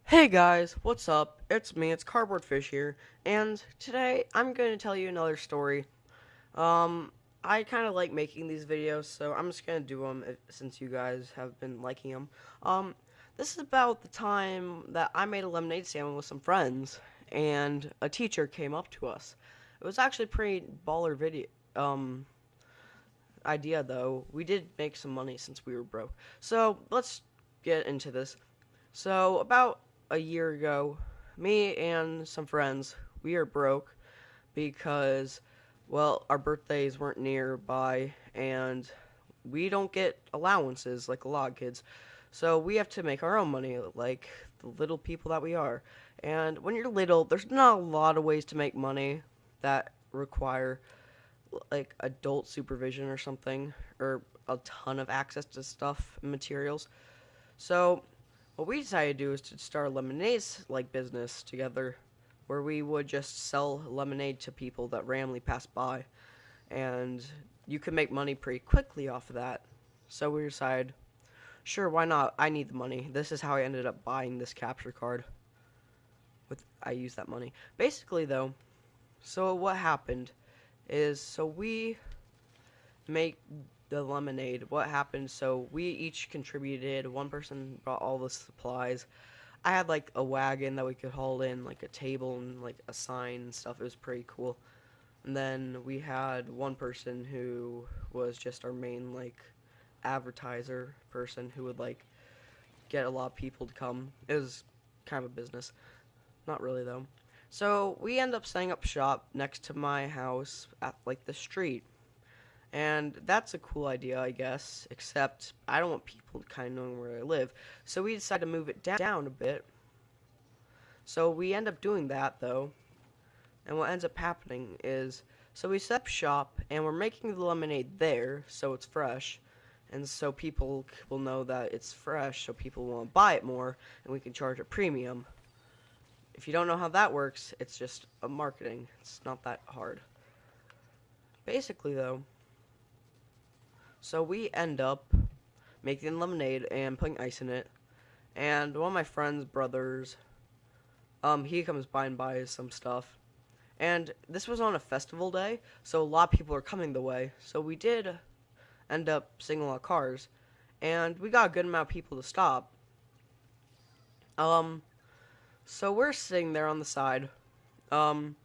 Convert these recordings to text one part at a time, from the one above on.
Hey guys, what's up? It's me, it's CardboardFish here, and today I'm going to tell you another story. Um, I kind of like making these videos, so I'm just going to do them since you guys have been liking them. Um, this is about the time that I made a lemonade stand with some friends, and a teacher came up to us. It was actually a pretty baller um, idea though. We did make some money since we were broke. So, let's get into this. So, about a year ago, me and some friends, we are broke because, well, our birthdays weren't nearby and we don't get allowances like a lot of kids. So, we have to make our own money like the little people that we are. And when you're little, there's not a lot of ways to make money that require like adult supervision or something or a ton of access to stuff and materials. So, what we decided to do is to start a lemonade like business together, where we would just sell lemonade to people that randomly pass by, and you could make money pretty quickly off of that. So we decided, sure, why not? I need the money. This is how I ended up buying this capture card. I used that money. Basically, though, so what happened is so we make the lemonade. What happened? So we each contributed. One person brought all the supplies. I had like a wagon that we could haul in, like a table and like a sign and stuff. It was pretty cool. And then we had one person who was just our main like advertiser person who would like get a lot of people to come. It was kind of a business. Not really though. So we end up setting up shop next to my house at like the street. And that's a cool idea, I guess, except I don't want people kind of knowing where I live. So we decided to move it down a bit. So we end up doing that, though. And what ends up happening is, so we set up shop, and we're making the lemonade there, so it's fresh. And so people will know that it's fresh, so people want to buy it more, and we can charge a premium. If you don't know how that works, it's just a marketing. It's not that hard. Basically, though, so we end up making lemonade and putting ice in it. And one of my friend's brothers, he comes by and buys some stuff. And this was on a festival day, so a lot of people are coming the way. So we did end up seeing a lot of cars, and we got a good amount of people to stop. So we're sitting there on the side. Um,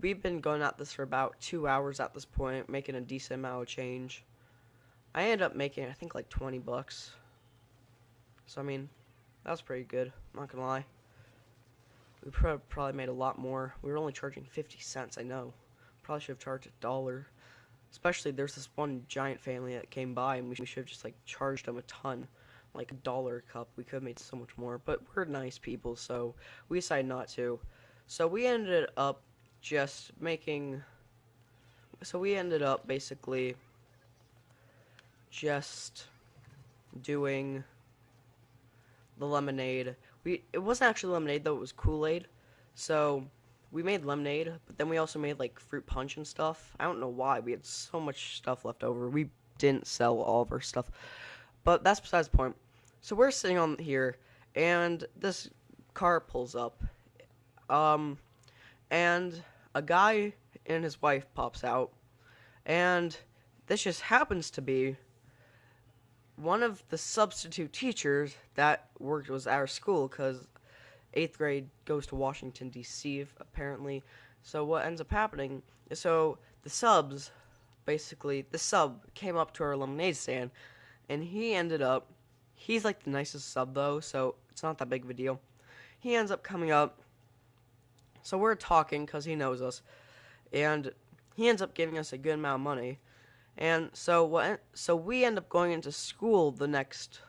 we've been going at this for about 2 hours at this point, making a decent amount of change. I ended up making, I think, like 20 bucks. So, I mean, that was pretty good. I'm not gonna lie. We probably made a lot more. We were only charging 50 cents, I know. Probably should have charged $1. Especially, there's this one giant family that came by, and we should have just, like, charged them a ton. Like $1 a cup. We could have made so much more. But we're nice people, so we decided not to. So, we ended up just making... So, we ended up, basically... just doing the lemonade. It wasn't actually lemonade though, it was Kool-Aid. So we made lemonade, but then we also made like fruit punch and stuff. I don't know why. We had so much stuff left over. We didn't sell all of our stuff. But that's besides the point. So we're sitting on here and this car pulls up. And a guy and his wife pops out. And this just happens to be one of the substitute teachers that worked was at our school because 8th grade goes to Washington, D.C., apparently. So what ends up happening is so the sub came up to our lemonade stand, and he's like the nicest sub, though, so it's not that big of a deal. He ends up coming up, so we're talking because he knows us, and he ends up giving us a good amount of money. And so we end up going into school the next,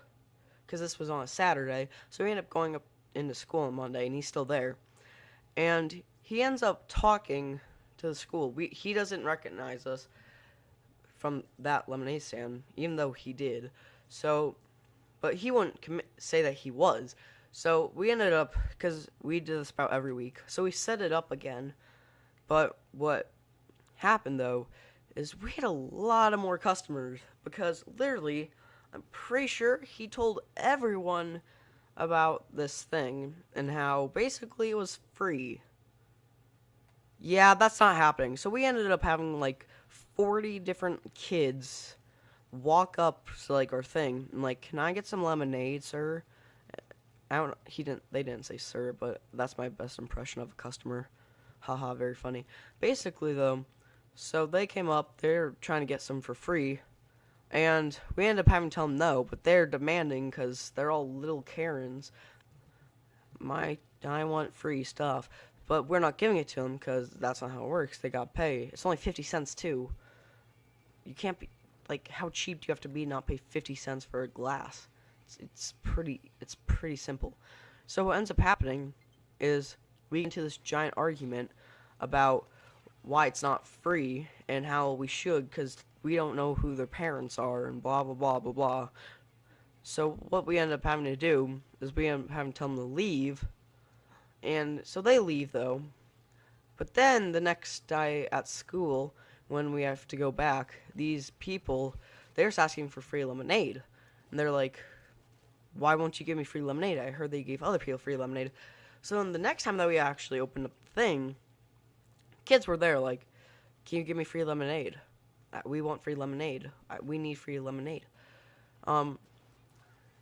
because this was on a Saturday, so we end up going up into school on Monday, and he's still there. And he ends up talking to the school. He doesn't recognize us from that lemonade stand, even though he did. So, but he wouldn't say that he was. So we ended up, because we do this about every week, so we set it up again. But what happened, though, is we had a lot of more customers because literally, I'm pretty sure he told everyone about this thing and how basically it was free. Yeah, that's not happening. So we ended up having like 40 different kids walk up to like our thing and like, "Can I get some lemonade, sir?" I don't. He didn't. They didn't say sir, but that's my best impression of a customer. Haha, very funny. Basically, though, so they came up. They're trying to get some for free, and we ended up having to tell them no. But they're demanding because they're all little Karens. I want free stuff, but we're not giving it to them because that's not how it works. They got to pay. It's only 50 cents too. You can't be like, how cheap do you have to be not pay 50 cents for a glass? It's pretty simple. So what ends up happening is we get into this giant argument about why it's not free and how we should, because we don't know who their parents are and blah blah blah blah blah. So what we end up having to do is we end up having to tell them to leave, and so they leave though. But then the next day at school, when we have to go back, these people, they're just asking for free lemonade, and they're like, "Why won't you give me free lemonade? I heard they gave other people free lemonade." So then the next time that we actually opened up the thing, kids were there like, "Can you give me free lemonade? We want free lemonade. We need free lemonade." Um,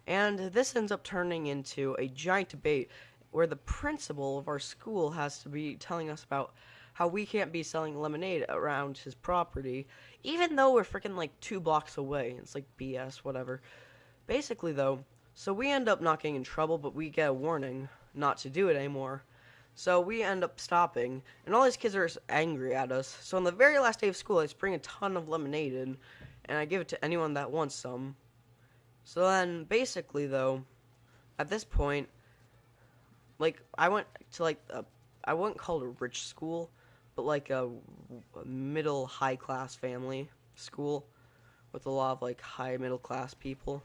and this ends up turning into a giant debate where the principal of our school has to be telling us about how we can't be selling lemonade around his property, even though we're freaking like 2 blocks away. It's like BS, whatever. Basically, though, so we end up not getting in trouble, but we get a warning not to do it anymore. So we end up stopping, and all these kids are angry at us. So on the very last day of school, I just bring a ton of lemonade in, and I give it to anyone that wants some. So then, basically, though, at this point, like, I went to, like, I wouldn't call it a rich school, but, like, a middle, high-class family school with a lot of, like, high middle-class people.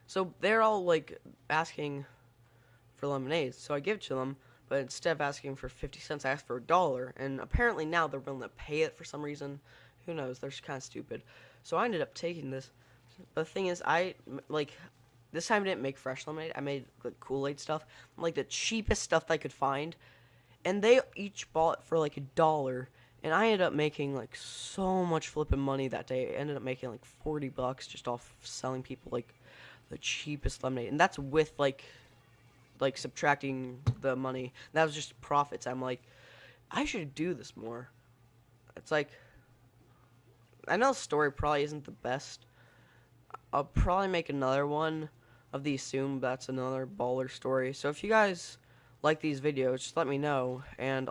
So they're all, like, asking for lemonade, so I give it to them, but instead of asking for 50 cents, I asked for $1, and apparently now they're willing to pay it for some reason. Who knows, they're kind of stupid. So I ended up taking this. But the thing is, this time I didn't make fresh lemonade. I made like Kool-Aid stuff, like the cheapest stuff I could find. And they each bought it for like $1. And I ended up making like so much flipping money that day. I ended up making like $40 just off selling people like the cheapest lemonade. And that's with like subtracting the money. That was just profits. I'm like, I should do this more. It's like, I know the story probably isn't the best. I'll probably make another one of these soon, but that's another baller story. So if you guys like these videos, just let me know, and